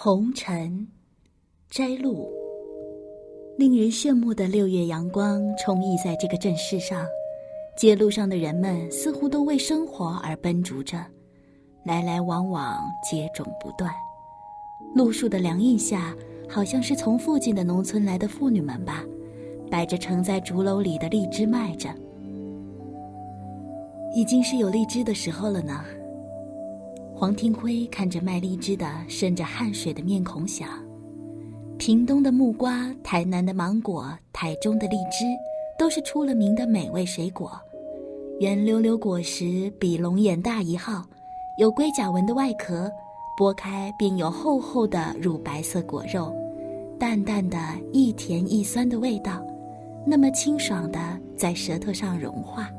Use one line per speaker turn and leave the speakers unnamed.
红尘摘录，令人炫目的6月阳光充溢在这个镇市上，街路上的人们似乎都为生活而奔逐着，来来往往，接踵不断。路树的凉荫下，好像是从附近的农村来的妇女们吧，摆着盛在竹篓里的荔枝卖着。已经是有荔枝的时候了呢。黄庭辉看着卖荔枝的渗着汗水的面孔想，屏东的木瓜，台南的芒果，台中的荔枝，都是出了名的美味水果。圆溜溜果实比龙眼大1号，有龟甲纹的外壳，剥开便有厚厚的乳白色果肉，淡淡的一甜一酸的味道，那么清爽的在舌头上融化。